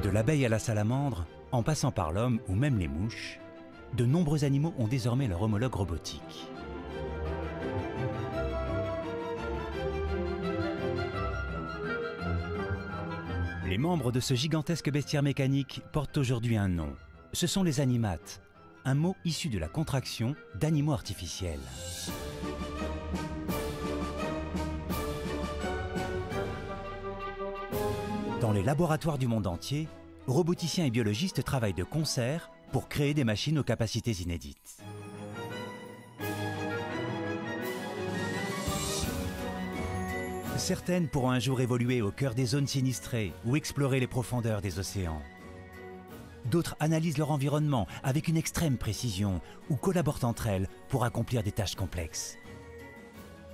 De l'abeille à la salamandre, en passant par l'homme ou même les mouches, de nombreux animaux ont désormais leur homologue robotique. Les membres de ce gigantesque bestiaire mécanique portent aujourd'hui un nom. Ce sont les animates, un mot issu de la contraction d'animaux artificiels. Dans les laboratoires du monde entier, roboticiens et biologistes travaillent de concert pour créer des machines aux capacités inédites. Certaines pourront un jour évoluer au cœur des zones sinistrées ou explorer les profondeurs des océans. D'autres analysent leur environnement avec une extrême précision ou collaborent entre elles pour accomplir des tâches complexes.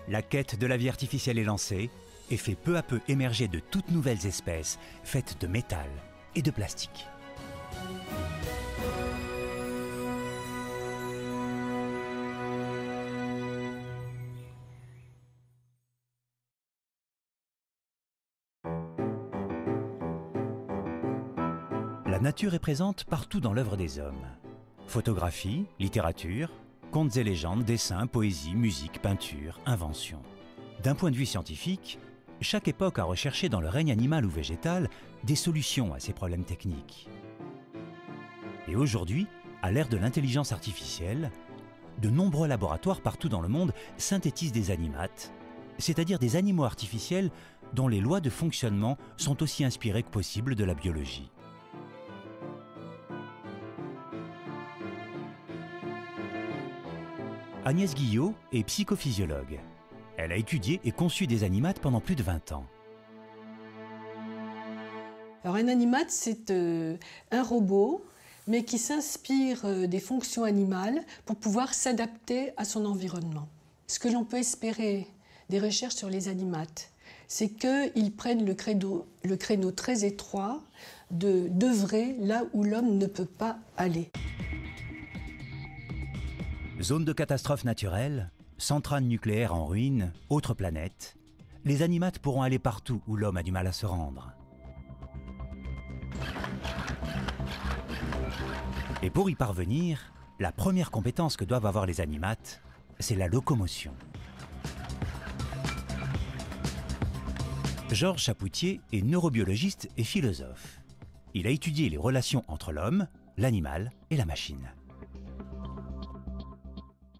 La quête de la vie artificielle est lancée et fait peu à peu émerger de toutes nouvelles espèces faites de métal et de plastique. La nature est présente partout dans l'œuvre des hommes. Photographie, littérature, contes et légendes, dessins, poésie, musique, peinture, invention. D'un point de vue scientifique, chaque époque a recherché dans le règne animal ou végétal des solutions à ces problèmes techniques. Et aujourd'hui, à l'ère de l'intelligence artificielle, de nombreux laboratoires partout dans le monde synthétisent des animates, c'est-à-dire des animaux artificiels dont les lois de fonctionnement sont aussi inspirées que possible de la biologie. Agnès Guillot est psychophysiologue. Elle a étudié et conçu des animates pendant plus de 20 ans. Alors un animate, c'est un robot, mais qui s'inspire des fonctions animales pour pouvoir s'adapter à son environnement. Ce que l'on peut espérer des recherches sur les animates, c'est qu'ils prennent le créneau très étroit d'œuvrer là où l'homme ne peut pas aller. Zone de catastrophe naturelle, centrales nucléaires en ruine, autres planètes, les animates pourront aller partout où l'homme a du mal à se rendre. Et pour y parvenir, la première compétence que doivent avoir les animates, c'est la locomotion. Georges Chapoutier est neurobiologiste et philosophe. Il a étudié les relations entre l'homme, l'animal et la machine.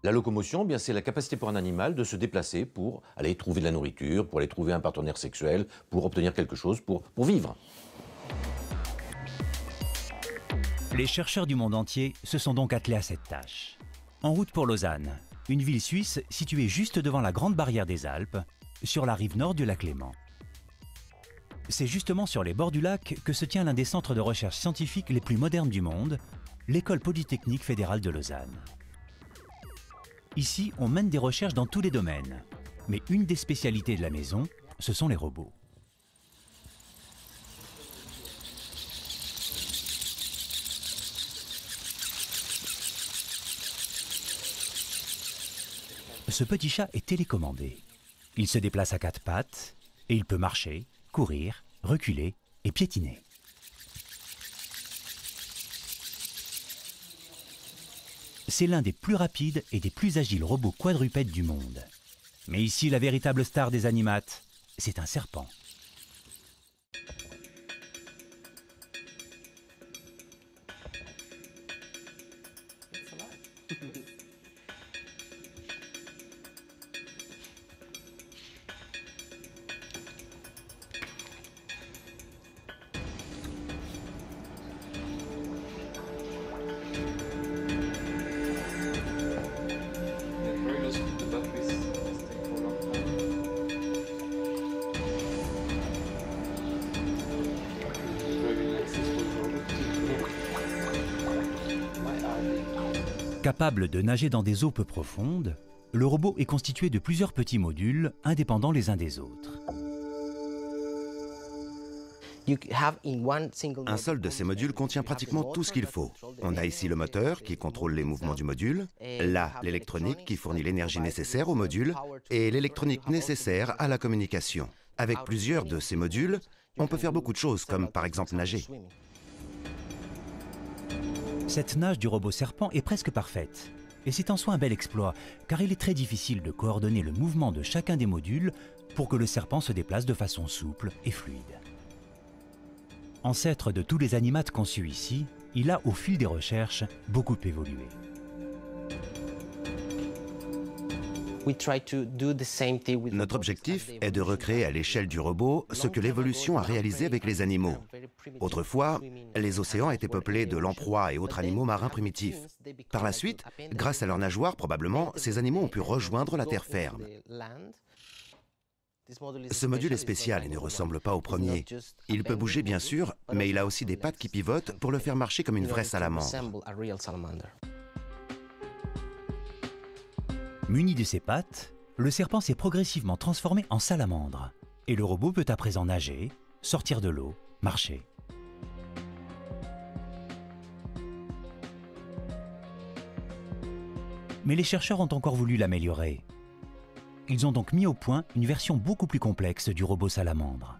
La locomotion, bien, c'est la capacité pour un animal de se déplacer pour aller trouver de la nourriture, pour aller trouver un partenaire sexuel, pour obtenir quelque chose, pour vivre. Les chercheurs du monde entier se sont donc attelés à cette tâche. En route pour Lausanne, une ville suisse située juste devant la Grande Barrière des Alpes, sur la rive nord du lac Léman. C'est justement sur les bords du lac que se tient l'un des centres de recherche scientifique les plus modernes du monde, l'École polytechnique fédérale de Lausanne. Ici, on mène des recherches dans tous les domaines. Mais une des spécialités de la maison, ce sont les robots. Ce petit chat est télécommandé. Il se déplace à 4 pattes et il peut marcher, courir, reculer et piétiner. C'est l'un des plus rapides et des plus agiles robots quadrupèdes du monde. Mais ici, la véritable star des animates, c'est un serpent. Capable de nager dans des eaux peu profondes, le robot est constitué de plusieurs petits modules indépendants les uns des autres. Un seul de ces modules contient pratiquement tout ce qu'il faut. On a ici le moteur qui contrôle les mouvements du module, là l'électronique qui fournit l'énergie nécessaire au module et l'électronique nécessaire à la communication. Avec plusieurs de ces modules, on peut faire beaucoup de choses comme par exemple nager. Cette nage du robot serpent est presque parfaite. Et c'est en soi un bel exploit, car il est très difficile de coordonner le mouvement de chacun des modules pour que le serpent se déplace de façon souple et fluide. Ancêtre de tous les animates conçus ici, il a, au fil des recherches, beaucoup évolué. Notre objectif est de recréer à l'échelle du robot ce que l'évolution a réalisé avec les animaux. Autrefois, les océans étaient peuplés de lamproies et autres animaux marins primitifs. Par la suite, grâce à leurs nageoires, probablement, ces animaux ont pu rejoindre la terre ferme. Ce module est spécial et ne ressemble pas au premier. Il peut bouger bien sûr, mais il a aussi des pattes qui pivotent pour le faire marcher comme une vraie salamandre. Muni de ses pattes, le serpent s'est progressivement transformé en salamandre. Et le robot peut à présent nager, sortir de l'eau, marcher. Mais les chercheurs ont encore voulu l'améliorer. Ils ont donc mis au point une version beaucoup plus complexe du robot salamandre.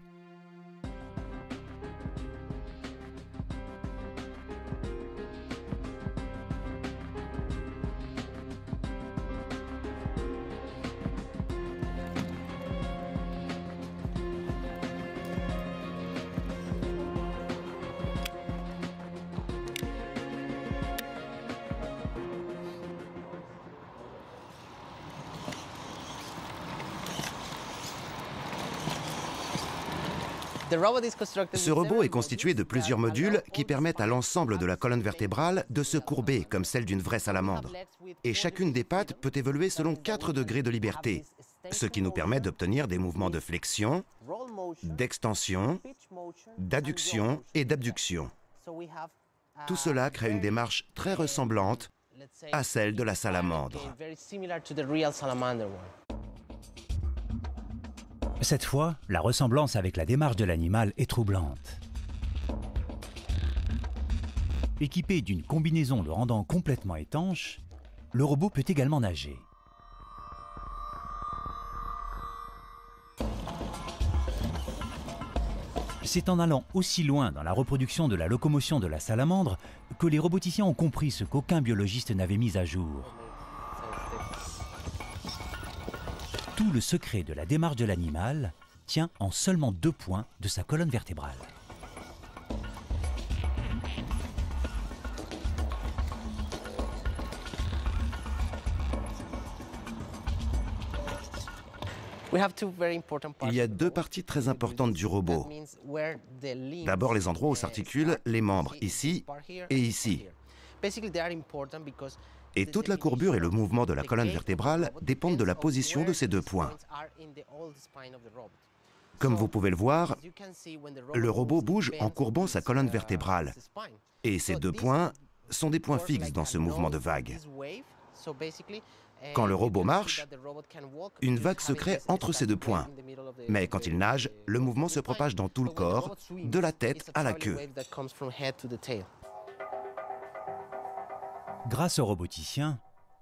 Ce robot est constitué de plusieurs modules qui permettent à l'ensemble de la colonne vertébrale de se courber comme celle d'une vraie salamandre. Et chacune des pattes peut évoluer selon 4 degrés de liberté, ce qui nous permet d'obtenir des mouvements de flexion, d'extension, d'adduction et d'abduction. Tout cela crée une démarche très ressemblante à celle de la salamandre. Cette fois, la ressemblance avec la démarche de l'animal est troublante. Équipé d'une combinaison le rendant complètement étanche, le robot peut également nager. C'est en allant aussi loin dans la reproduction de la locomotion de la salamandre que les roboticiens ont compris ce qu'aucun biologiste n'avait mis à jour. Tout le secret de la démarche de l'animal tient en seulement 2 points de sa colonne vertébrale. Il y a 2 parties très importantes du robot. D'abord, les endroits où s'articulent les membres, ici et ici. Et toute la courbure et le mouvement de la colonne vertébrale dépendent de la position de ces 2 points. Comme vous pouvez le voir, le robot bouge en courbant sa colonne vertébrale. Et ces 2 points sont des points fixes dans ce mouvement de vague. Quand le robot marche, une vague se crée entre ces 2 points. Mais quand il nage, le mouvement se propage dans tout le corps, de la tête à la queue. Grâce aux roboticiens,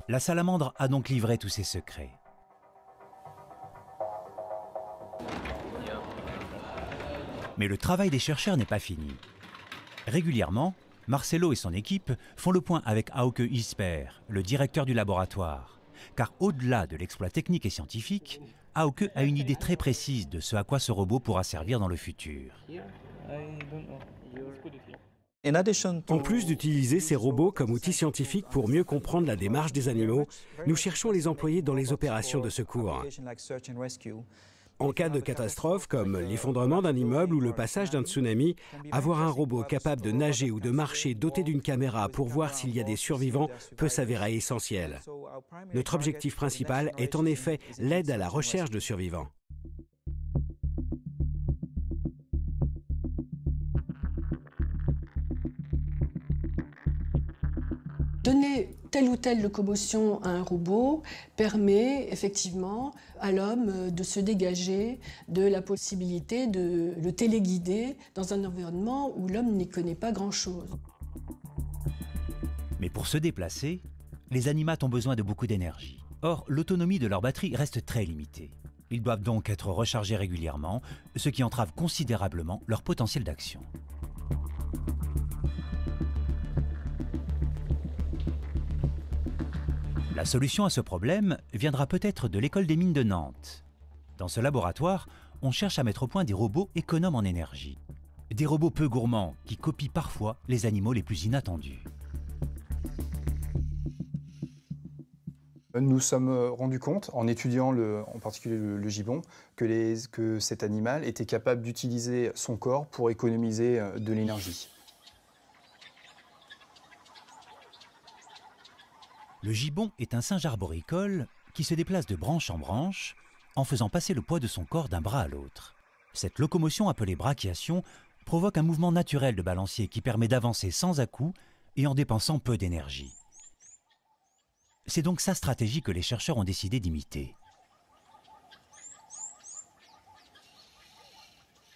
la salamandre a donc livré tous ses secrets. Mais le travail des chercheurs n'est pas fini. Régulièrement, Marcelo et son équipe font le point avec Hauke Isper, le directeur du laboratoire. Car au-delà de l'exploit technique et scientifique, Hauke a une idée très précise de ce à quoi ce robot pourra servir dans le futur. En plus d'utiliser ces robots comme outils scientifiques pour mieux comprendre la démarche des animaux, nous cherchons à les employer dans les opérations de secours. En cas de catastrophe, comme l'effondrement d'un immeuble ou le passage d'un tsunami, avoir un robot capable de nager ou de marcher doté d'une caméra pour voir s'il y a des survivants peut s'avérer essentiel. Notre objectif principal est en effet l'aide à la recherche de survivants. Donner telle ou telle locomotion à un robot permet effectivement à l'homme de se dégager de la possibilité de le téléguider dans un environnement où l'homme n'y connaît pas grand-chose. Mais pour se déplacer, les animates ont besoin de beaucoup d'énergie. Or, l'autonomie de leur batterie reste très limitée. Ils doivent donc être rechargés régulièrement, ce qui entrave considérablement leur potentiel d'action. La solution à ce problème viendra peut-être de l'école des mines de Nantes. Dans ce laboratoire, on cherche à mettre au point des robots économes en énergie. Des robots peu gourmands qui copient parfois les animaux les plus inattendus. Nous sommes rendus compte, en étudiant en particulier le gibbon, que cet animal était capable d'utiliser son corps pour économiser de l'énergie. Le gibbon est un singe arboricole qui se déplace de branche en branche en faisant passer le poids de son corps d'un bras à l'autre. Cette locomotion appelée brachiation provoque un mouvement naturel de balancier qui permet d'avancer sans à-coups et en dépensant peu d'énergie. C'est donc sa stratégie que les chercheurs ont décidé d'imiter.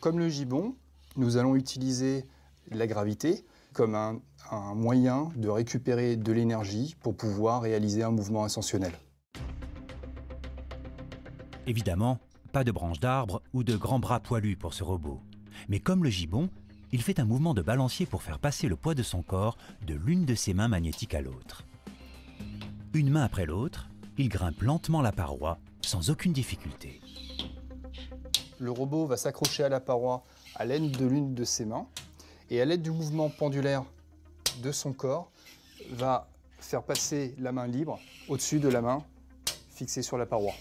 Comme le gibbon, nous allons utiliser la gravité comme un moyen de récupérer de l'énergie pour pouvoir réaliser un mouvement ascensionnel. Évidemment, pas de branches d'arbres ou de grands bras poilus pour ce robot. Mais comme le gibbon, il fait un mouvement de balancier pour faire passer le poids de son corps de l'une de ses mains magnétiques à l'autre. Une main après l'autre, il grimpe lentement la paroi sans aucune difficulté. Le robot va s'accrocher à la paroi à l'aide de l'une de ses mains et à l'aide du mouvement pendulaire de son corps, va faire passer la main libre au-dessus de la main fixée sur la paroi.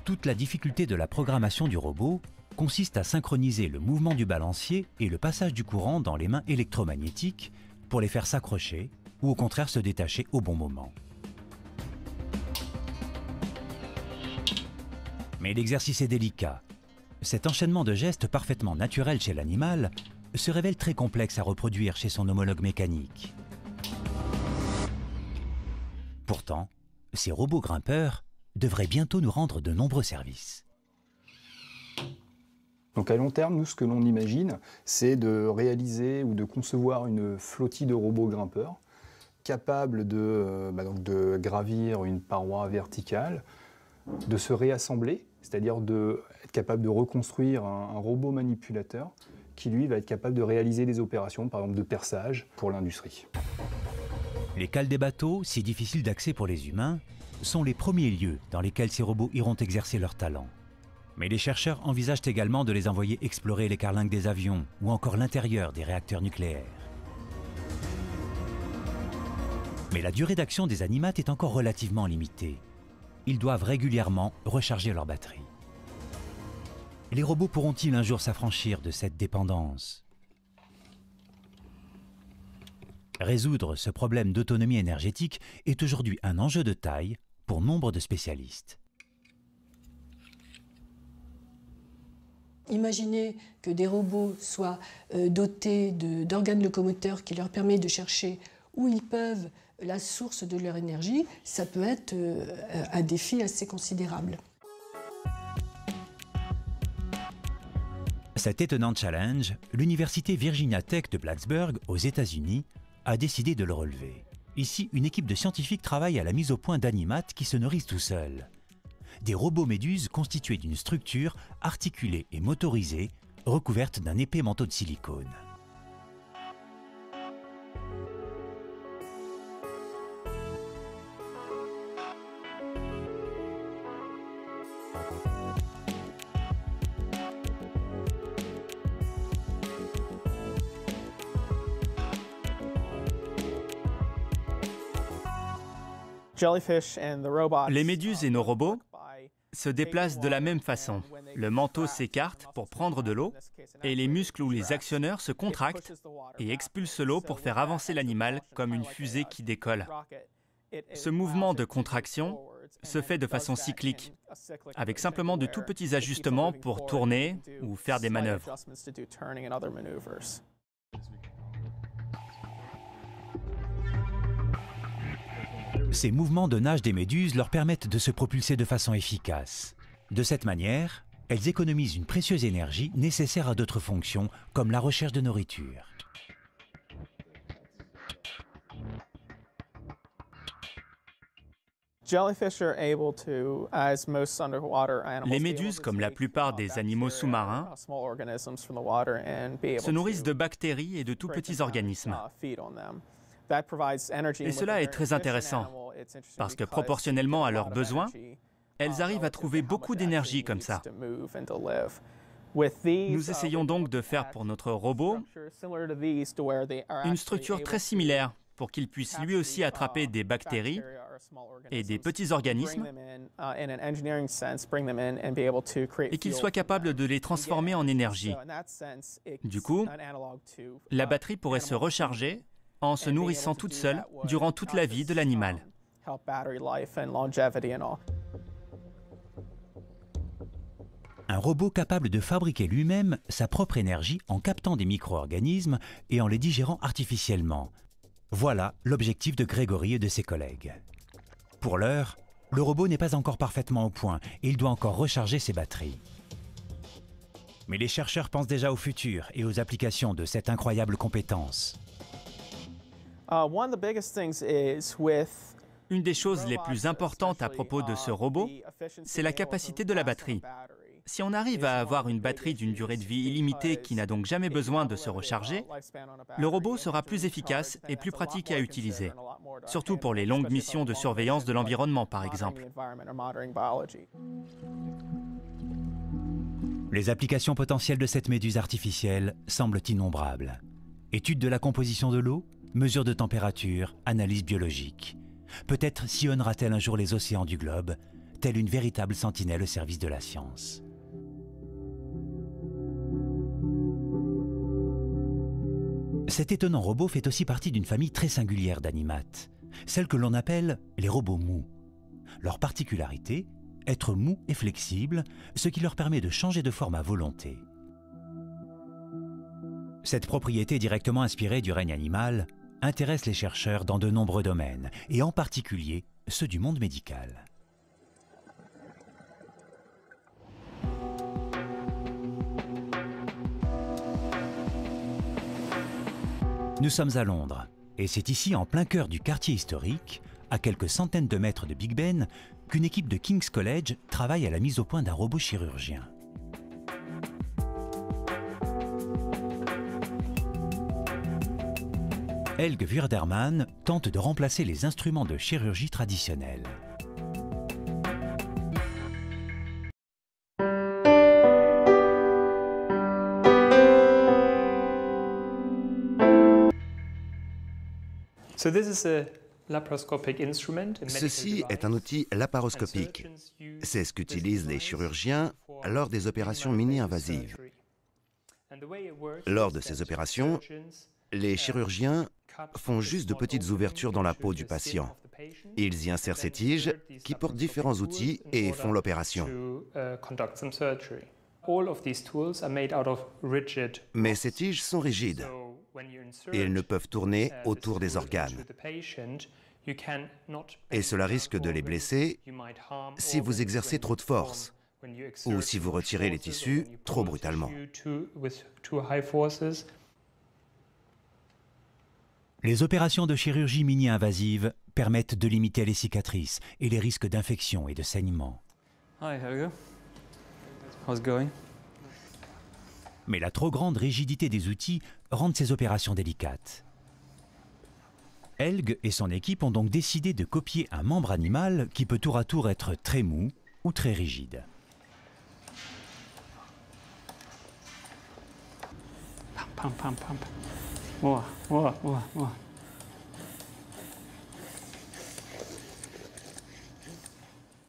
Toute la difficulté de la programmation du robot consiste à synchroniser le mouvement du balancier et le passage du courant dans les mains électromagnétiques pour les faire s'accrocher ou au contraire se détacher au bon moment. Mais l'exercice est délicat. Cet enchaînement de gestes parfaitement naturel chez l'animal se révèle très complexe à reproduire chez son homologue mécanique. Pourtant, ces robots grimpeurs devraient bientôt nous rendre de nombreux services. Donc à long terme, nous, ce que l'on imagine, c'est de réaliser ou de concevoir une flottille de robots grimpeurs capables de gravir une paroi verticale, de se réassembler, c'est-à-dire d'être capable de reconstruire un robot manipulateur qui, lui, va être capable de réaliser des opérations, par exemple de perçage pour l'industrie. Les cales des bateaux, si difficiles d'accès pour les humains, sont les premiers lieux dans lesquels ces robots iront exercer leur talent. Mais les chercheurs envisagent également de les envoyer explorer les carlingues des avions ou encore l'intérieur des réacteurs nucléaires. Mais la durée d'action des animates est encore relativement limitée. Ils doivent régulièrement recharger leur batterie. Les robots pourront-ils un jour s'affranchir de cette dépendance? Résoudre ce problème d'autonomie énergétique est aujourd'hui un enjeu de taille pour nombre de spécialistes. Imaginez que des robots soient dotés d'organes locomoteurs qui leur permettent de chercher où ils peuvent la source de leur énergie, ça peut être un défi assez considérable. Cet étonnant challenge, l'université Virginia Tech de Blacksburg, aux États-Unis, a décidé de le relever. Ici, une équipe de scientifiques travaille à la mise au point d'animates qui se nourrissent tout seuls. Des robots méduses constitués d'une structure articulée et motorisée, recouverte d'un épais manteau de silicone. Les méduses et nos robots se déplacent de la même façon. Le manteau s'écarte pour prendre de l'eau et les muscles ou les actionneurs se contractent et expulsent l'eau pour faire avancer l'animal comme une fusée qui décolle. Ce mouvement de contraction se fait de façon cyclique, avec simplement de tout petits ajustements pour tourner ou faire des manœuvres. Ces mouvements de nage des méduses leur permettent de se propulser de façon efficace. De cette manière, elles économisent une précieuse énergie nécessaire à d'autres fonctions, comme la recherche de nourriture. Les méduses, comme la plupart des animaux sous-marins, se nourrissent de bactéries et de tout petits organismes. Et cela est très intéressant, parce que proportionnellement à leurs besoins, elles arrivent à trouver beaucoup d'énergie comme ça. Nous essayons donc de faire pour notre robot une structure très similaire pour qu'il puisse lui aussi attraper des bactéries et des petits organismes et qu'il soit capable de les transformer en énergie. Du coup, la batterie pourrait se recharger en se nourrissant toute seule durant toute la vie de l'animal. Un robot capable de fabriquer lui-même sa propre énergie en captant des micro-organismes et en les digérant artificiellement. Voilà l'objectif de Grégory et de ses collègues. Pour l'heure, le robot n'est pas encore parfaitement au point et il doit encore recharger ses batteries. Mais les chercheurs pensent déjà au futur et aux applications de cette incroyable compétence. Une des choses les plus importantes à propos de ce robot, c'est la capacité de la batterie. Si on arrive à avoir une batterie d'une durée de vie illimitée qui n'a donc jamais besoin de se recharger, le robot sera plus efficace et plus pratique à utiliser, surtout pour les longues missions de surveillance de l'environnement, par exemple. Les applications potentielles de cette méduse artificielle semblent innombrables. Étude de la composition de l'eau, mesure de température, analyse biologique. Peut-être sillonnera-t-elle un jour les océans du globe, telle une véritable sentinelle au service de la science. Cet étonnant robot fait aussi partie d'une famille très singulière d'animates, celle que l'on appelle les robots mous. Leur particularité, être mous et flexibles, ce qui leur permet de changer de forme à volonté. Cette propriété directement inspirée du règne animal intéresse les chercheurs dans de nombreux domaines, et en particulier ceux du monde médical. Nous sommes à Londres, et c'est ici, en plein cœur du quartier historique, à quelques centaines de mètres de Big Ben, qu'une équipe de King's College travaille à la mise au point d'un robot chirurgien. Helge Wurdermann tente de remplacer les instruments de chirurgie traditionnels. Ceci est un outil laparoscopique. C'est ce qu'utilisent les chirurgiens lors des opérations mini-invasives. Lors de ces opérations, les chirurgiens font juste de petites ouvertures dans la peau du patient. Ils y insèrent ces tiges qui portent différents outils et font l'opération. Mais ces tiges sont rigides et elles ne peuvent tourner autour des organes. Et cela risque de les blesser si vous exercez trop de force ou si vous retirez les tissus trop brutalement. Les opérations de chirurgie mini-invasive permettent de limiter les cicatrices et les risques d'infection et de saignement. Hi, Helge. How's it going? Mais la trop grande rigidité des outils rend ces opérations délicates. Helge et son équipe ont donc décidé de copier un membre animal qui peut tour à tour être très mou ou très rigide. Pam, pam, pam. More, more, more, more.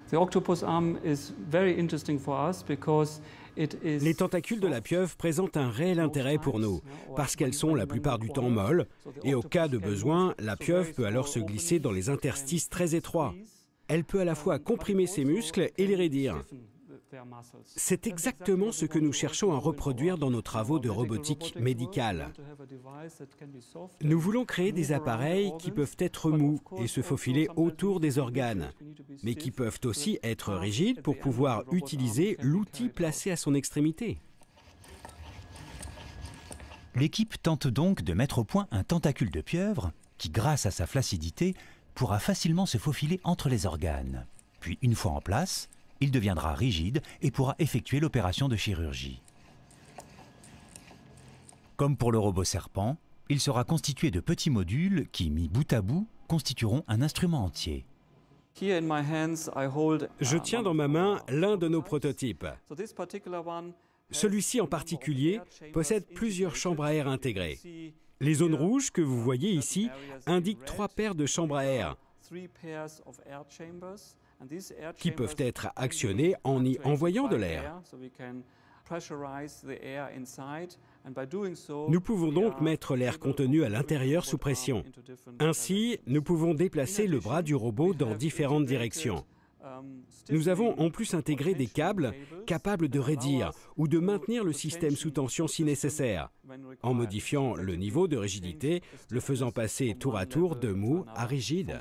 The octopus arm is very interesting for us because les tentacules de la pieuvre présentent un réel intérêt pour nous, parce qu'elles sont la plupart du temps molles, et au cas de besoin, la pieuvre peut alors se glisser dans les interstices très étroits. Elle peut à la fois comprimer ses muscles et les raidir. C'est exactement ce que nous cherchons à reproduire dans nos travaux de robotique médicale. Nous voulons créer des appareils qui peuvent être mous et se faufiler autour des organes, mais qui peuvent aussi être rigides pour pouvoir utiliser l'outil placé à son extrémité. L'équipe tente donc de mettre au point un tentacule de pieuvre qui, grâce à sa flaccidité, pourra facilement se faufiler entre les organes. Puis, une fois en place, il deviendra rigide et pourra effectuer l'opération de chirurgie. Comme pour le robot serpent, il sera constitué de petits modules qui, mis bout à bout, constitueront un instrument entier. Je tiens dans ma main l'un de nos prototypes. Celui-ci en particulier possède plusieurs chambres à air intégrées. Les zones rouges que vous voyez ici indiquent 3 paires de chambres à air qui peuvent être actionnées en y envoyant de l'air. Nous pouvons donc mettre l'air contenu à l'intérieur sous pression. Ainsi, nous pouvons déplacer le bras du robot dans différentes directions. Nous avons en plus intégré des câbles capables de raidir ou de maintenir le système sous tension si nécessaire, en modifiant le niveau de rigidité, le faisant passer tour à tour de mou à rigide.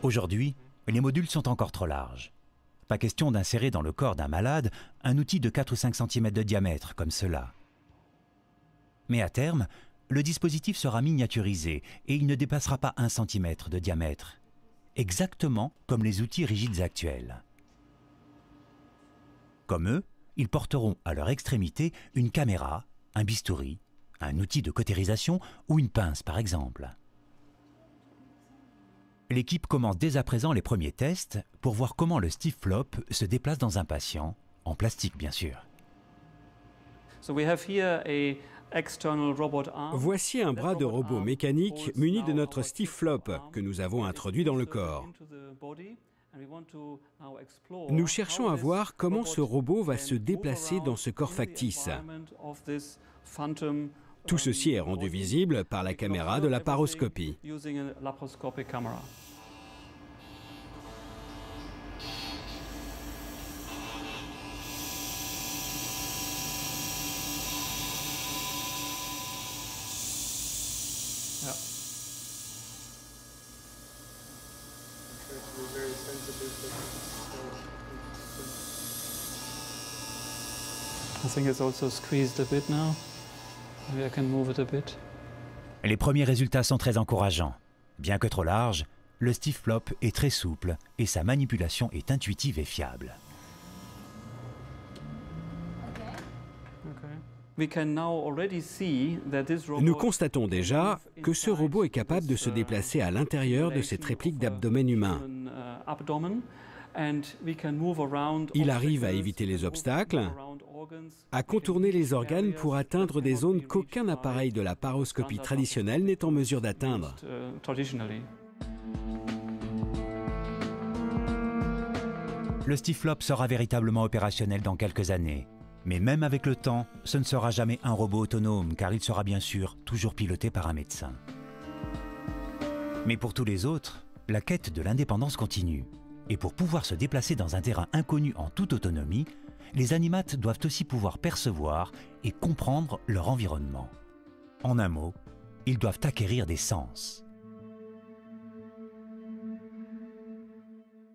Aujourd'hui, les modules sont encore trop larges. Pas question d'insérer dans le corps d'un malade un outil de 4 ou 5 cm de diamètre comme cela. Mais à terme, le dispositif sera miniaturisé et il ne dépassera pas 1 cm de diamètre, exactement comme les outils rigides actuels. Comme eux, ils porteront à leur extrémité une caméra, un bistouri, un outil de cautérisation ou une pince par exemple. L'équipe commence dès à présent les premiers tests pour voir comment le StifFlop se déplace dans un patient, en plastique bien sûr. Voici un bras de robot mécanique muni de notre StifFlop que nous avons introduit dans le corps. Nous cherchons à voir comment ce robot va se déplacer dans ce corps factice. Tout ceci est rendu visible par la caméra de la paroscopie. Les premiers résultats sont très encourageants. Bien que trop large, le StifFlop est très souple et sa manipulation est intuitive et fiable. Nous constatons déjà que ce robot est capable de se déplacer à l'intérieur de cette réplique d'abdomen humain. Il arrive à éviter les obstacles, à contourner les organes pour atteindre des zones qu'aucun appareil de la paroscopie traditionnelle n'est en mesure d'atteindre. Le StifFlop sera véritablement opérationnel dans quelques années. Mais même avec le temps, ce ne sera jamais un robot autonome car il sera bien sûr toujours piloté par un médecin. Mais pour tous les autres, la quête de l'indépendance continue. Et pour pouvoir se déplacer dans un terrain inconnu en toute autonomie, les animates doivent aussi pouvoir percevoir et comprendre leur environnement. En un mot, ils doivent acquérir des sens.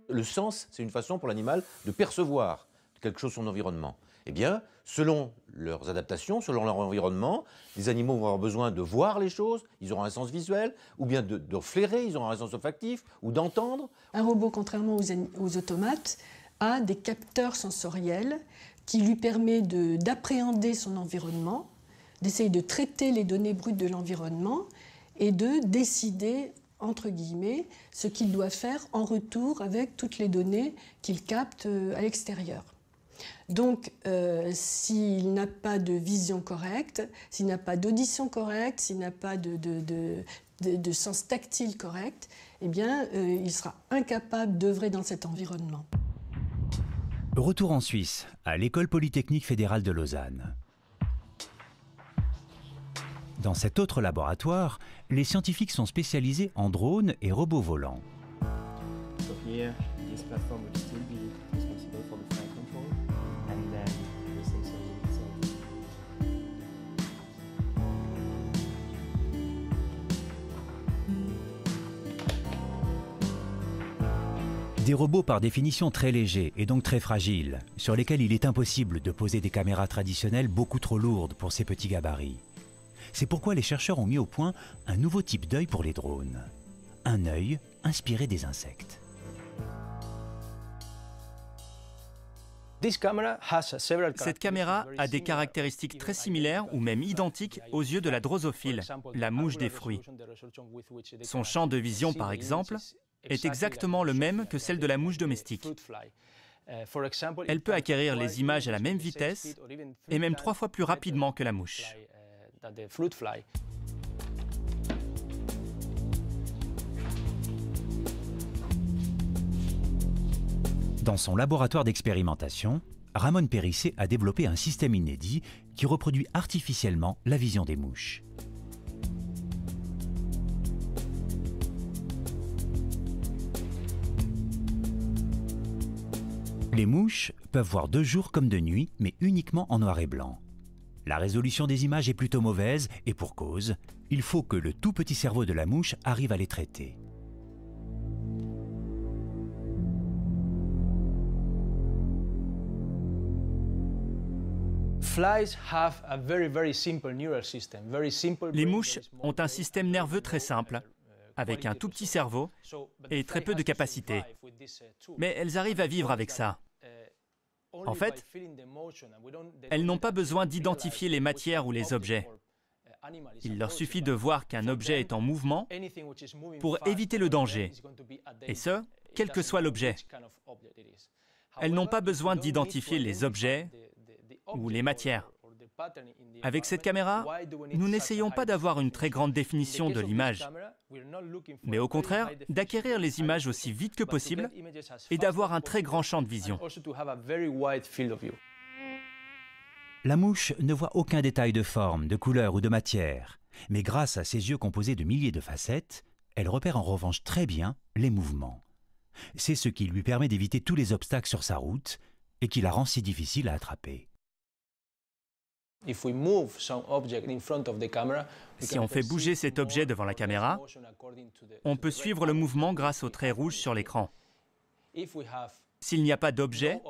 Le sens, c'est une façon pour l'animal de percevoir quelque chose de son environnement. Eh bien, selon leurs adaptations, selon leur environnement, les animaux vont avoir besoin de voir les choses, ils auront un sens visuel, ou bien de flairer, ils auront un sens olfactif, ou d'entendre. Un robot, contrairement aux automates, a des capteurs sensoriels qui lui permettent d'appréhender son environnement, d'essayer de traiter les données brutes de l'environnement et de décider, entre guillemets, ce qu'il doit faire en retour avec toutes les données qu'il capte à l'extérieur. Donc, s'il n'a pas de vision correcte, s'il n'a pas d'audition correcte, s'il n'a pas de sens tactile correct, eh bien, il sera incapable d'œuvrer dans cet environnement. Retour en Suisse, à l'École Polytechnique Fédérale de Lausanne. Dans cet autre laboratoire, les scientifiques sont spécialisés en drones et robots volants. Des robots par définition très légers et donc très fragiles, sur lesquels il est impossible de poser des caméras traditionnelles beaucoup trop lourdes pour ces petits gabarits. C'est pourquoi les chercheurs ont mis au point un nouveau type d'œil pour les drones. Un œil inspiré des insectes. Cette caméra a des caractéristiques très similaires ou même identiques aux yeux de la drosophile, la mouche des fruits. Son champ de vision, par exemple, est exactement le même que celle de la mouche domestique. Elle peut acquérir les images à la même vitesse et même 3 fois plus rapidement que la mouche. Dans son laboratoire d'expérimentation, Ramon Périssé a développé un système inédit qui reproduit artificiellement la vision des mouches. Les mouches peuvent voir de jour comme de nuit, mais uniquement en noir et blanc. La résolution des images est plutôt mauvaise, et pour cause, il faut que le tout petit cerveau de la mouche arrive à les traiter. Les mouches ont un système nerveux très simple, avec un tout petit cerveau et très peu de capacité. Mais elles arrivent à vivre avec ça. En fait, elles n'ont pas besoin d'identifier les matières ou les objets. Il leur suffit de voir qu'un objet est en mouvement pour éviter le danger, et ce, quel que soit l'objet. Elles n'ont pas besoin d'identifier les objets ou les matières. Avec cette caméra, nous n'essayons pas d'avoir une très grande définition de l'image, mais au contraire, d'acquérir les images aussi vite que possible et d'avoir un très grand champ de vision. La mouche ne voit aucun détail de forme, de couleur ou de matière, mais grâce à ses yeux composés de milliers de facettes, elle repère en revanche très bien les mouvements. C'est ce qui lui permet d'éviter tous les obstacles sur sa route et qui la rend si difficile à attraper. Si on fait bouger cet objet devant la caméra, on peut suivre le mouvement grâce aux traits rouges sur l'écran. S'il n'y a pas d'objet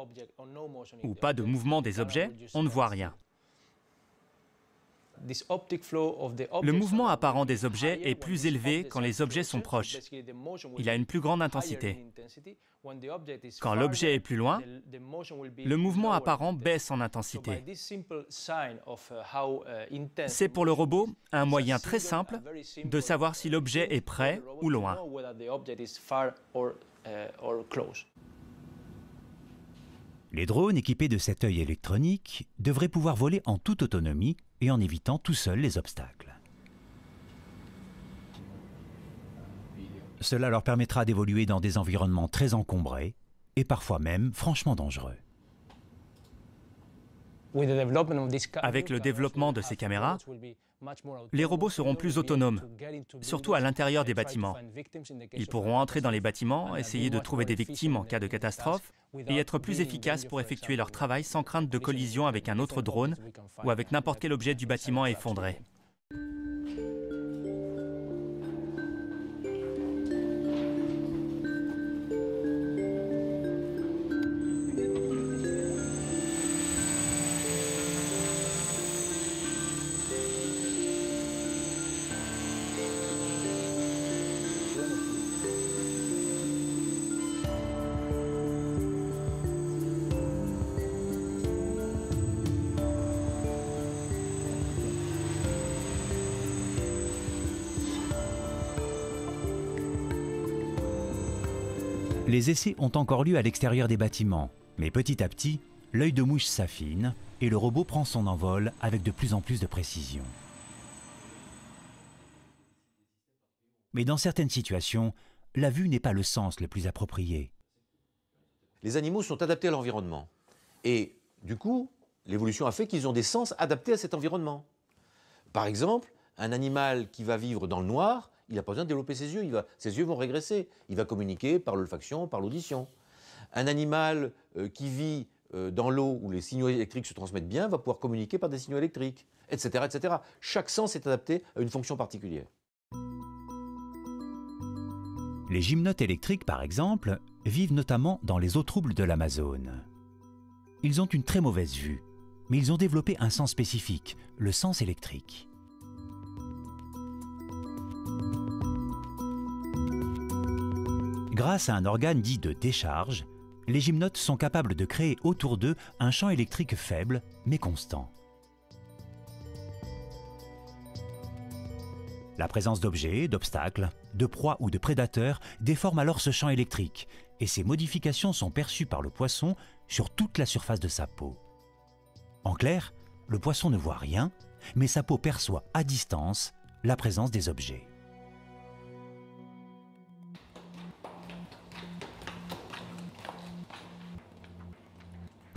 ou pas de mouvement des objets, on ne voit rien. Le mouvement apparent des objets est plus élevé quand les objets sont proches. Il a une plus grande intensité. Quand l'objet est plus loin, le mouvement apparent baisse en intensité. C'est pour le robot un moyen très simple de savoir si l'objet est près ou loin. Les drones équipés de cet œil électronique devraient pouvoir voler en toute autonomie et en évitant tout seuls les obstacles. Cela leur permettra d'évoluer dans des environnements très encombrés et parfois même franchement dangereux. Avec le développement de ces caméras, les robots seront plus autonomes, surtout à l'intérieur des bâtiments. Ils pourront entrer dans les bâtiments, essayer de trouver des victimes en cas de catastrophe et être plus efficaces pour effectuer leur travail sans crainte de collision avec un autre drone ou avec n'importe quel objet du bâtiment effondré. Les essais ont encore lieu à l'extérieur des bâtiments, mais petit à petit, l'œil de mouche s'affine et le robot prend son envol avec de plus en plus de précision. Mais dans certaines situations, la vue n'est pas le sens le plus approprié. Les animaux sont adaptés à l'environnement. Et du coup, l'évolution a fait qu'ils ont des sens adaptés à cet environnement. Par exemple, un animal qui va vivre dans le noir, il n'a pas besoin de développer ses yeux, ses yeux vont régresser. Il va communiquer par l'olfaction, par l'audition. Un animal qui vit dans l'eau où les signaux électriques se transmettent bien va pouvoir communiquer par des signaux électriques, etc., etc. Chaque sens est adapté à une fonction particulière. Les gymnotes électriques, par exemple, vivent notamment dans les eaux troubles de l'Amazone. Ils ont une très mauvaise vue, mais ils ont développé un sens spécifique, le sens électrique. Grâce à un organe dit de décharge, les gymnotes sont capables de créer autour d'eux un champ électrique faible mais constant. La présence d'objets, d'obstacles, de proies ou de prédateurs déforme alors ce champ électrique et ces modifications sont perçues par le poisson sur toute la surface de sa peau. En clair, le poisson ne voit rien, mais sa peau perçoit à distance la présence des objets.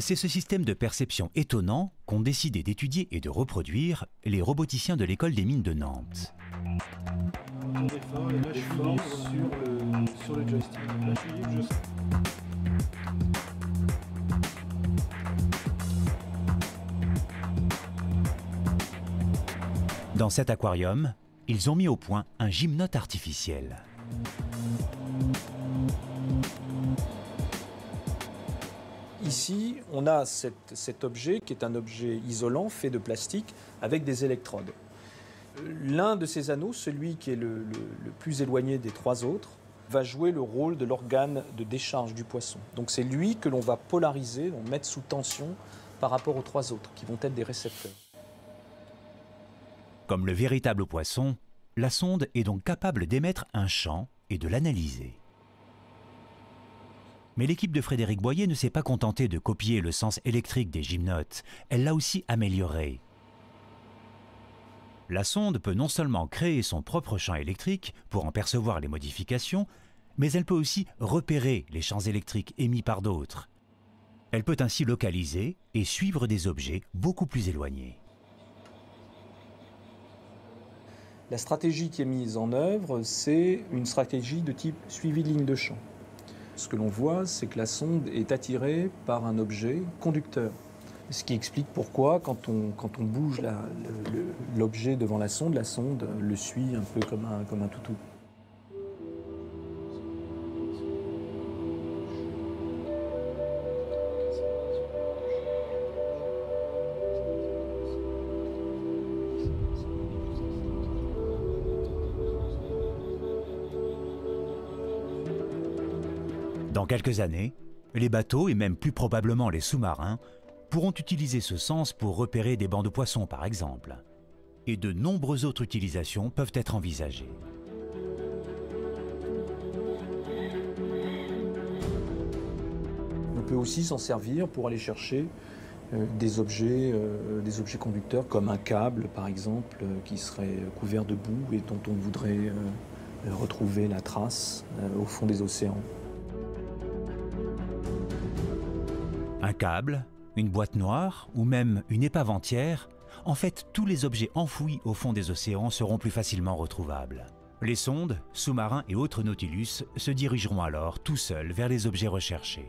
C'est ce système de perception étonnant qu'ont décidé d'étudier et de reproduire les roboticiens de l'école des mines de Nantes. Dans cet aquarium, ils ont mis au point un gymnote artificiel. Ici, on a cet objet qui est un objet isolant fait de plastique avec des électrodes. L'un de ces anneaux, celui qui est le plus éloigné des trois autres, va jouer le rôle de l'organe de décharge du poisson. Donc c'est lui que l'on va polariser, on mettre sous tension par rapport aux trois autres, qui vont être des récepteurs. Comme le véritable poisson, la sonde est donc capable d'émettre un champ et de l'analyser. Mais l'équipe de Frédéric Boyer ne s'est pas contentée de copier le sens électrique des gymnotes, elle l'a aussi amélioré. La sonde peut non seulement créer son propre champ électrique pour en percevoir les modifications, mais elle peut aussi repérer les champs électriques émis par d'autres. Elle peut ainsi localiser et suivre des objets beaucoup plus éloignés. La stratégie qui est mise en œuvre, c'est une stratégie de type suivi de ligne de champ. Ce que l'on voit, c'est que la sonde est attirée par un objet conducteur. Ce qui explique pourquoi, quand on bouge l'objet devant la sonde le suit un peu comme un toutou. Dans quelques années, les bateaux et même plus probablement les sous-marins pourront utiliser ce sens pour repérer des bancs de poissons par exemple. Et de nombreuses autres utilisations peuvent être envisagées. On peut aussi s'en servir pour aller chercher des objets conducteurs comme un câble par exemple qui serait couvert de boue et dont on voudrait retrouver la trace au fond des océans. Un câble, une boîte noire ou même une épave entière, en fait tous les objets enfouis au fond des océans seront plus facilement retrouvables. Les sondes, sous-marins et autres Nautilus se dirigeront alors tout seuls vers les objets recherchés.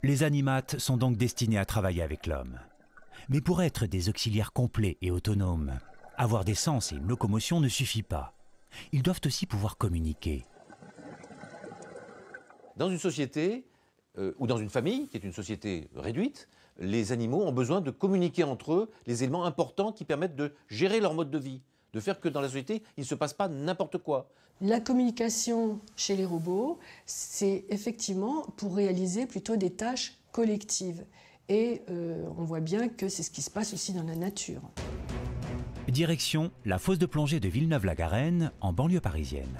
Les animates sont donc destinés à travailler avec l'homme. Mais pour être des auxiliaires complets et autonomes, avoir des sens et une locomotion ne suffit pas. Ils doivent aussi pouvoir communiquer. Dans une société ou dans une famille, qui est une société réduite, les animaux ont besoin de communiquer entre eux les éléments importants qui permettent de gérer leur mode de vie, de faire que dans la société, il ne se passe pas n'importe quoi. La communication chez les robots, c'est effectivement pour réaliser plutôt des tâches collectives. Et on voit bien que c'est ce qui se passe aussi dans la nature. Direction la fosse de plongée de Villeneuve-la-Garenne, en banlieue parisienne.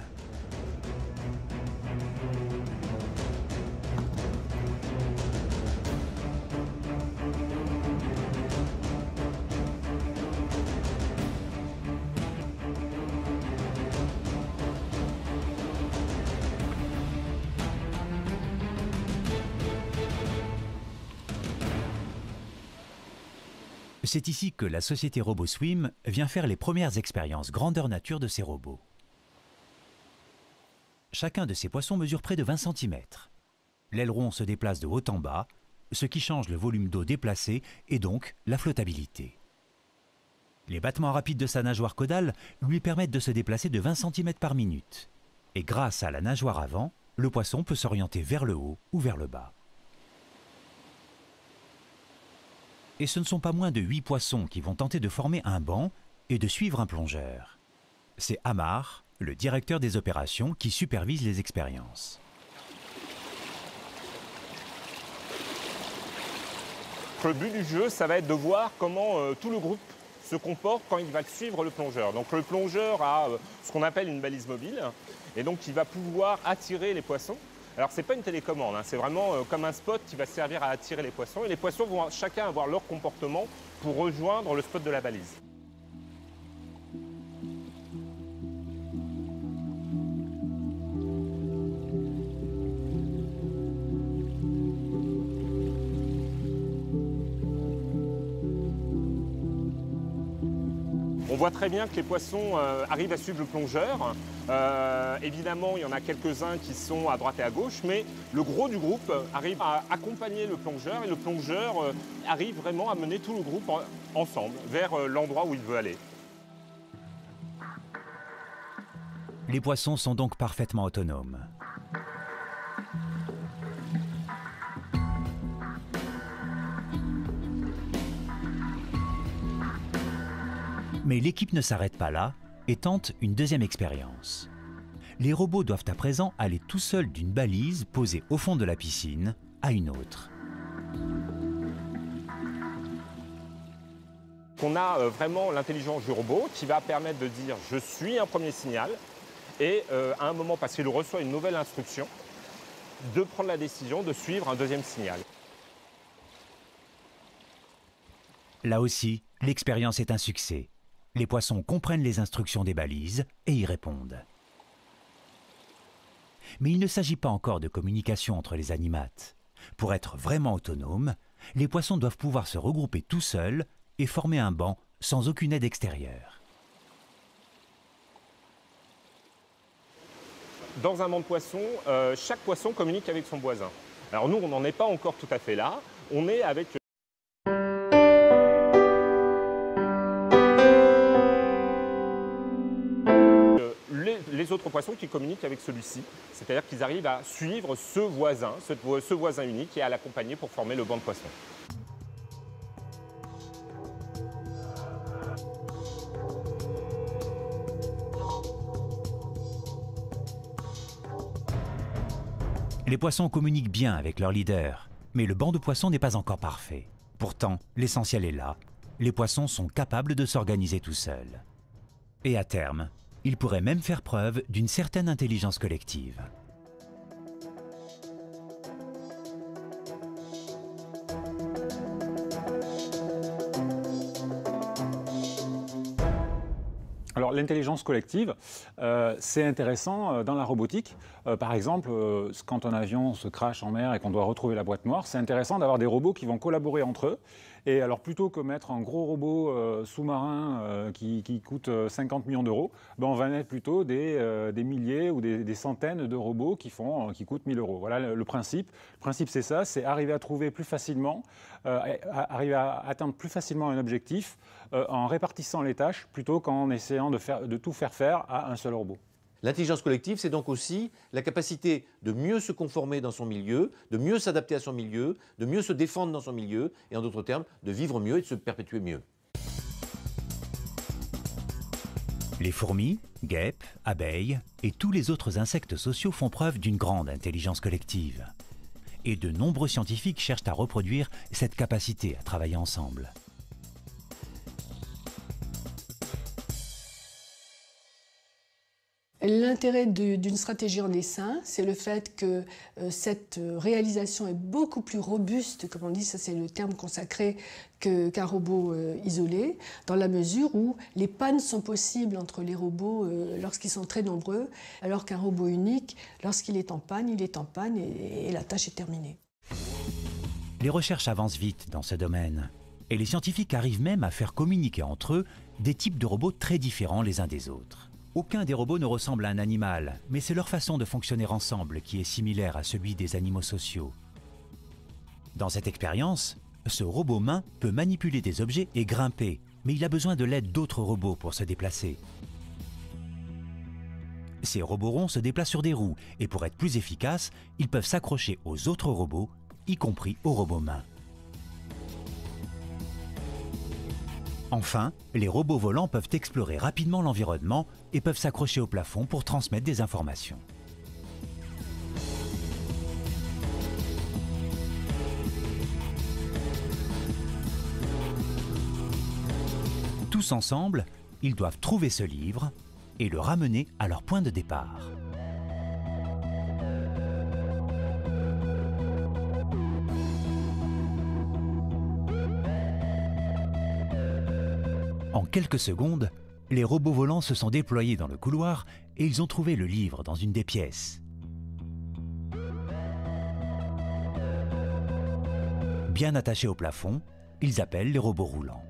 C'est ici que la société RoboSwim vient faire les premières expériences grandeur nature de ces robots. Chacun de ces poissons mesure près de 20 cm. L'aileron se déplace de haut en bas, ce qui change le volume d'eau déplacé et donc la flottabilité. Les battements rapides de sa nageoire caudale lui permettent de se déplacer de 20 cm par minute. Et grâce à la nageoire avant, le poisson peut s'orienter vers le haut ou vers le bas. Et ce ne sont pas moins de 8 poissons qui vont tenter de former un banc et de suivre un plongeur. C'est Amar, le directeur des opérations, qui supervise les expériences. Le but du jeu, ça va être de voir comment tout le groupe se comporte quand il va suivre le plongeur. Donc le plongeur a ce qu'on appelle une balise mobile, et donc il va pouvoir attirer les poissons. Alors ce n'est pas une télécommande, hein, c'est vraiment comme un spot qui va servir à attirer les poissons, et les poissons vont chacun avoir leur comportement pour rejoindre le spot de la balise. On voit très bien que les poissons arrivent à suivre le plongeur. Évidemment, il y en a quelques-uns qui sont à droite et à gauche, mais le gros du groupe arrive à accompagner le plongeur, et le plongeur arrive vraiment à mener tout le groupe ensemble vers l'endroit où il veut aller. Les poissons sont donc parfaitement autonomes. Mais l'équipe ne s'arrête pas là et tente une deuxième expérience. Les robots doivent à présent aller tout seuls d'une balise posée au fond de la piscine à une autre. On a vraiment l'intelligence du robot qui va permettre de dire « je suis » un premier signal, et à un moment, parce qu'il reçoit une nouvelle instruction, de prendre la décision de suivre un deuxième signal. Là aussi, l'expérience est un succès. Les poissons comprennent les instructions des balises et y répondent. Mais il ne s'agit pas encore de communication entre les animates. Pour être vraiment autonomes, les poissons doivent pouvoir se regrouper tout seuls et former un banc sans aucune aide extérieure. Dans un banc de poissons, chaque poisson communique avec son voisin. Alors nous, on n'en est pas encore tout à fait là. On est avec les autres poissons qui communiquent avec celui-ci. C'est-à-dire qu'ils arrivent à suivre ce voisin unique, et à l'accompagner pour former le banc de poissons. Les poissons communiquent bien avec leur leader, mais le banc de poissons n'est pas encore parfait. Pourtant, l'essentiel est là. Les poissons sont capables de s'organiser tout seuls. Et à terme, ils pourraient même faire preuve d'une certaine intelligence collective. Alors l'intelligence collective, c'est intéressant dans la robotique. Par exemple, quand un avion se crache en mer et qu'on doit retrouver la boîte noire, c'est intéressant d'avoir des robots qui vont collaborer entre eux. Et alors plutôt que mettre un gros robot sous-marin qui coûte 50 millions d'euros, ben on va mettre plutôt des milliers ou des centaines de robots qui coûtent 1000 euros. Voilà le principe. Le principe c'est ça, c'est arriver à trouver plus facilement, arriver à atteindre plus facilement un objectif en répartissant les tâches plutôt qu'en essayant de tout faire à un seul robot. L'intelligence collective, c'est donc aussi la capacité de mieux se conformer dans son milieu, de mieux s'adapter à son milieu, de mieux se défendre dans son milieu, et en d'autres termes, de vivre mieux et de se perpétuer mieux. Les fourmis, guêpes, abeilles et tous les autres insectes sociaux font preuve d'une grande intelligence collective. Et de nombreux scientifiques cherchent à reproduire cette capacité à travailler ensemble. L'intérêt d'une stratégie en essaim, c'est le fait que cette réalisation est beaucoup plus robuste, comme on dit, ça c'est le terme consacré, qu'un robot isolé, dans la mesure où les pannes sont possibles entre les robots lorsqu'ils sont très nombreux, alors qu'un robot unique, lorsqu'il est en panne, et la tâche est terminée. Les recherches avancent vite dans ce domaine, et les scientifiques arrivent même à faire communiquer entre eux des types de robots très différents les uns des autres. Aucun des robots ne ressemble à un animal, mais c'est leur façon de fonctionner ensemble qui est similaire à celui des animaux sociaux. Dans cette expérience, ce robot main peut manipuler des objets et grimper, mais il a besoin de l'aide d'autres robots pour se déplacer. Ces robots ronds se déplacent sur des roues, et pour être plus efficaces, ils peuvent s'accrocher aux autres robots, y compris aux robots mains. Enfin, les robots volants peuvent explorer rapidement l'environnement et peuvent s'accrocher au plafond pour transmettre des informations. Tous ensemble, ils doivent trouver ce livre et le ramener à leur point de départ. En quelques secondes, les robots volants se sont déployés dans le couloir et ils ont trouvé le livre dans une des pièces. Bien attachés au plafond, ils appellent les robots roulants.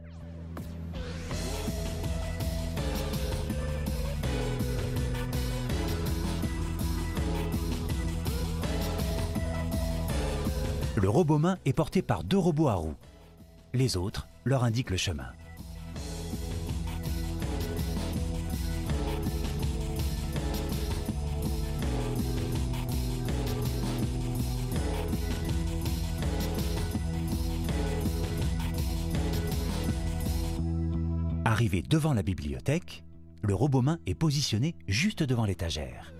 Le robot-main est porté par 2 robots à roues. Les autres leur indiquent le chemin. Arrivé devant la bibliothèque, le robot-main est positionné juste devant l'étagère.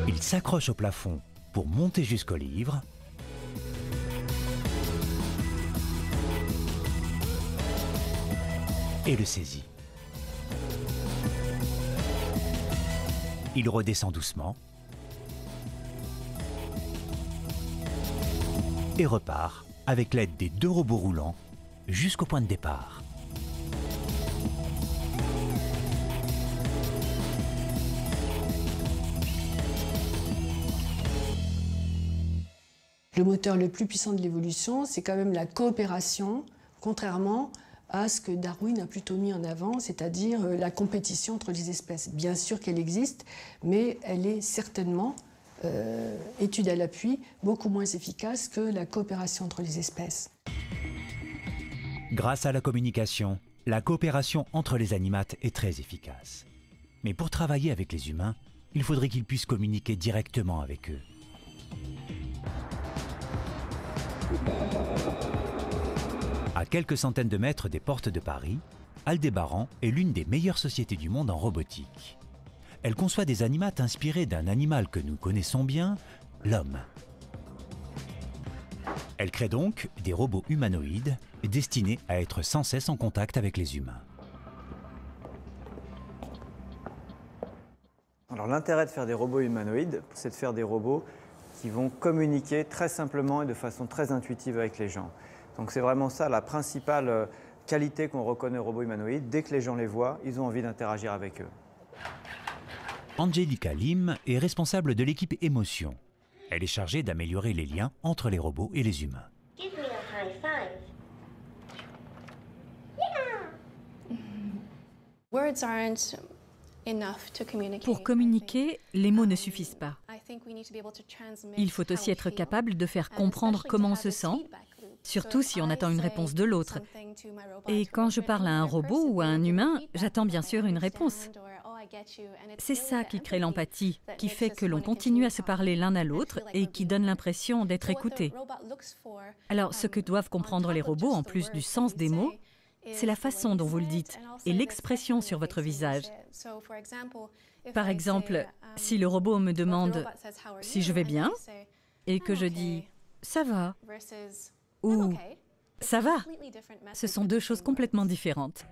Il s'accroche au plafond pour monter jusqu'au livre et le saisit. Il redescend doucement et repart avec l'aide des 2 robots roulants jusqu'au point de départ. Le moteur le plus puissant de l'évolution, c'est quand même la coopération, contrairement à ce que Darwin a plutôt mis en avant, c'est-à-dire la compétition entre les espèces. Bien sûr qu'elle existe, mais elle est certainement, étude à l'appui, beaucoup moins efficace que la coopération entre les espèces. Grâce à la communication, la coopération entre les animates est très efficace. Mais pour travailler avec les humains, il faudrait qu'ils puissent communiquer directement avec eux. À quelques centaines de mètres des portes de Paris, Aldébaran est l'une des meilleures sociétés du monde en robotique. Elle conçoit des animates inspirés d'un animal que nous connaissons bien, l'homme. Elle crée donc des robots humanoïdes destinés à être sans cesse en contact avec les humains. Alors l'intérêt de faire des robots humanoïdes, c'est de faire des robots qui vont communiquer très simplement et de façon très intuitive avec les gens. Donc c'est vraiment ça la principale qualité qu'on reconnaît aux robots humanoïdes. Dès que les gens les voient, ils ont envie d'interagir avec eux. Angelica Lim est responsable de l'équipe Émotion. Elle est chargée d'améliorer les liens entre les robots et les humains. Give me a high five. Words aren't Pour communiquer, les mots ne suffisent pas. Il faut aussi être capable de faire comprendre comment on se sent, surtout si on attend une réponse de l'autre. Et quand je parle à un robot ou à un humain, j'attends bien sûr une réponse. C'est ça qui crée l'empathie, qui fait que l'on continue à se parler l'un à l'autre et qui donne l'impression d'être écouté. Alors, ce que doivent comprendre les robots, en plus du sens des mots, c'est la façon dont vous le dites et l'expression sur votre visage. Par exemple, si le robot me demande si je vais bien et que je dis « ça va » ou « ça va », ce sont 2 choses complètement différentes.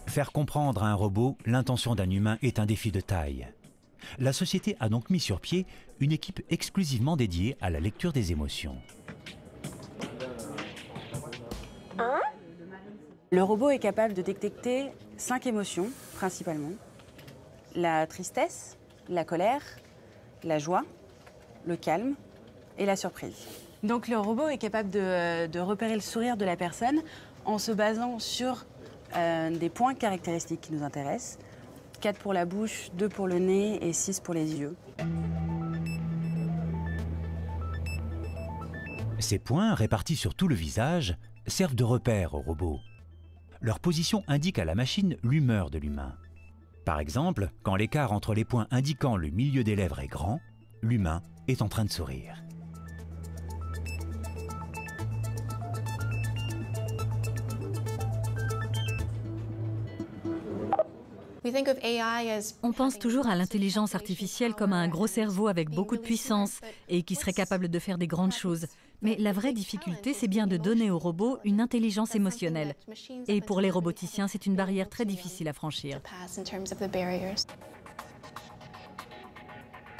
Faire comprendre à un robot l'intention d'un humain est un défi de taille. La société a donc mis sur pied une équipe exclusivement dédiée à la lecture des émotions. Le robot est capable de détecter 5 émotions, principalement. La tristesse, la colère, la joie, le calme et la surprise. Donc le robot est capable de repérer le sourire de la personne en se basant sur des points caractéristiques qui nous intéressent. 4 pour la bouche, 2 pour le nez et 6 pour les yeux. Ces points, répartis sur tout le visage, servent de repère au robot. Leur position indique à la machine l'humeur de l'humain. Par exemple, quand l'écart entre les points indiquant le milieu des lèvres est grand, l'humain est en train de sourire. On pense toujours à l'intelligence artificielle comme à un gros cerveau avec beaucoup de puissance et qui serait capable de faire des grandes choses. Mais la vraie difficulté, c'est bien de donner aux robots une intelligence émotionnelle. Et pour les roboticiens, c'est une barrière très difficile à franchir.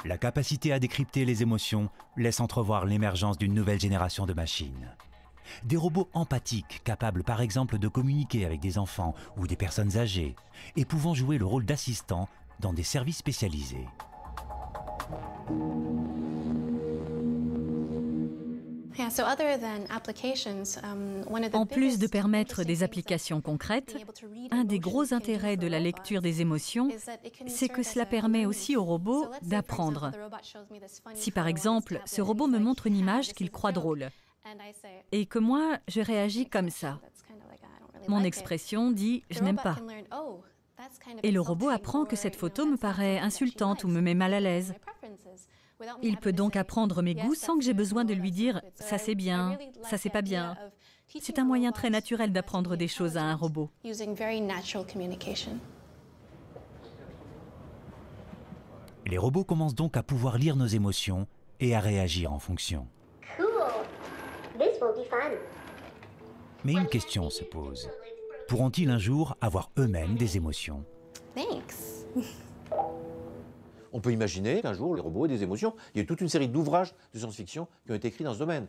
La capacité à décrypter les émotions laisse entrevoir l'émergence d'une nouvelle génération de machines. Des robots empathiques, capables par exemple de communiquer avec des enfants ou des personnes âgées, et pouvant jouer le rôle d'assistants dans des services spécialisés. En plus de permettre des applications concrètes, un des gros intérêts de la lecture des émotions, c'est que cela permet aussi au robot d'apprendre. Si par exemple, ce robot me montre une image qu'il croit drôle, et que moi, je réagis comme ça, mon expression dit « je n'aime pas ». Et le robot apprend que cette photo me paraît insultante ou me met mal à l'aise. Il peut donc apprendre mes goûts sans que j'ai besoin de lui dire « ça c'est bien, ça c'est pas bien ». C'est un moyen très naturel d'apprendre des choses à un robot. Les robots commencent donc à pouvoir lire nos émotions et à réagir en fonction. Mais une question se pose. Pourront-ils un jour avoir eux-mêmes des émotions? On peut imaginer qu'un jour, les robots aient des émotions. Il y a toute une série d'ouvrages de science-fiction qui ont été écrits dans ce domaine.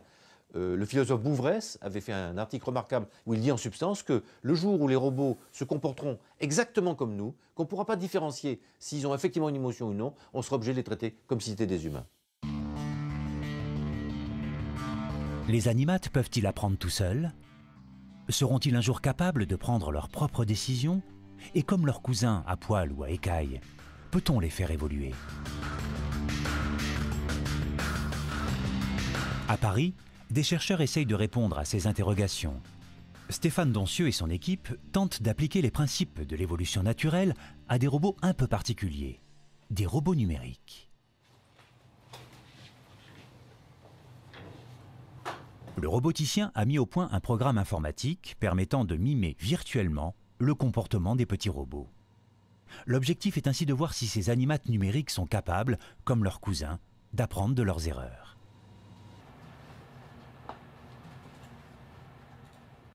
Le philosophe Bouvresse avait fait un article remarquable où il dit en substance que le jour où les robots se comporteront exactement comme nous, qu'on ne pourra pas différencier s'ils ont effectivement une émotion ou non, on sera obligé de les traiter comme si c'était des humains. Les animates peuvent-ils apprendre tout seuls? Seront-ils un jour capables de prendre leurs propres décisions? Et comme leurs cousins à poil ou à écailles, peut-on les faire évoluer? À Paris, des chercheurs essayent de répondre à ces interrogations. Stéphane Doncieux et son équipe tentent d'appliquer les principes de l'évolution naturelle à des robots un peu particuliers, des robots numériques. Le roboticien a mis au point un programme informatique permettant de mimer virtuellement le comportement des petits robots. L'objectif est ainsi de voir si ces animates numériques sont capables, comme leurs cousins, d'apprendre de leurs erreurs.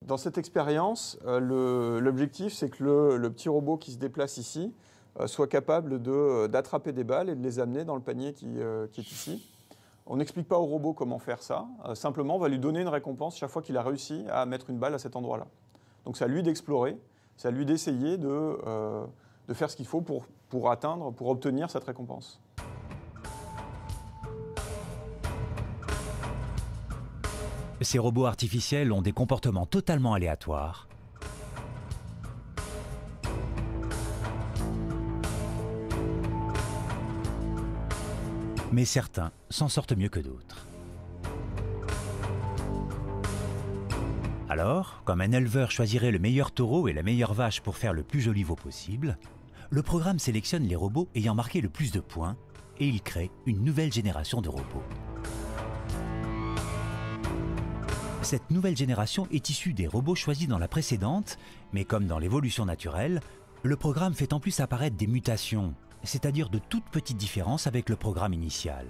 Dans cette expérience, l'objectif, c'est que le petit robot qui se déplace ici soit capable d'attraper des balles et de les amener dans le panier qui est ici. On n'explique pas au robot comment faire ça, simplement on va lui donner une récompense chaque fois qu'il a réussi à mettre une balle à cet endroit-là. Donc c'est à lui d'explorer, c'est à lui d'essayer de faire ce qu'il faut pour obtenir cette récompense. Ces robots artificiels ont des comportements totalement aléatoires. Mais certains s'en sortent mieux que d'autres. Alors, comme un éleveur choisirait le meilleur taureau et la meilleure vache pour faire le plus joli veau possible, le programme sélectionne les robots ayant marqué le plus de points et il crée une nouvelle génération de robots. Cette nouvelle génération est issue des robots choisis dans la précédente, mais comme dans l'évolution naturelle, le programme fait en plus apparaître des mutations, c'est-à-dire de toutes petites différences avec le programme initial.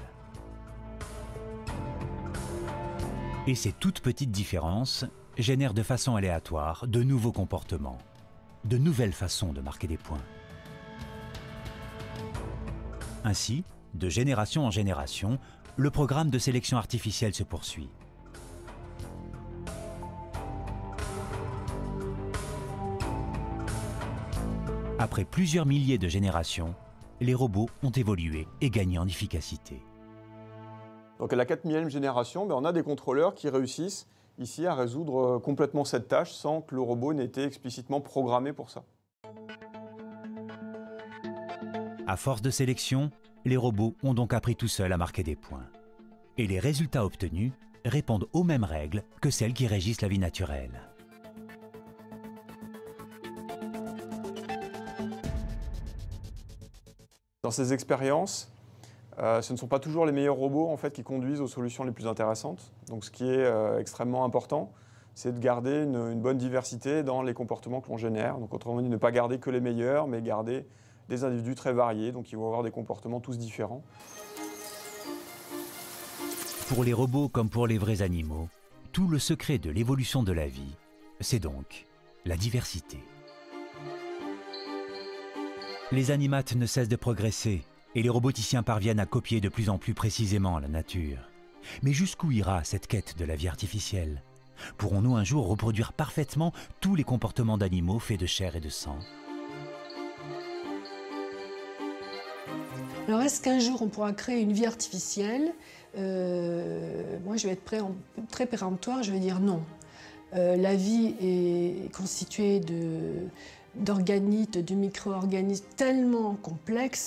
Et ces toutes petites différences génèrent de façon aléatoire de nouveaux comportements, de nouvelles façons de marquer des points. Ainsi, de génération en génération, le programme de sélection artificielle se poursuit. Après plusieurs milliers de générations, les robots ont évolué et gagné en efficacité. Donc à la 4000e génération, on a des contrôleurs qui réussissent ici à résoudre complètement cette tâche sans que le robot n'ait été explicitement programmé pour ça. À force de sélection, les robots ont donc appris tout seuls à marquer des points. Et les résultats obtenus répondent aux mêmes règles que celles qui régissent la vie naturelle. Dans ces expériences, ce ne sont pas toujours les meilleurs robots en fait, qui conduisent aux solutions les plus intéressantes. Donc ce qui est extrêmement important, c'est de garder une bonne diversité dans les comportements que l'on génère. Donc autrement dit, ne pas garder que les meilleurs, mais garder des individus très variés, donc ils vont avoir des comportements tous différents. Pour les robots comme pour les vrais animaux, tout le secret de l'évolution de la vie, c'est donc la diversité. Les animates ne cessent de progresser et les roboticiens parviennent à copier de plus en plus précisément la nature. Mais jusqu'où ira cette quête de la vie artificielle? Pourrons-nous un jour reproduire parfaitement tous les comportements d'animaux faits de chair et de sang? Alors est-ce qu'un jour on pourra créer une vie artificielle? Moi je vais être très péremptoire, je vais dire non. La vie est constituée d'organites, de micro-organismes tellement complexes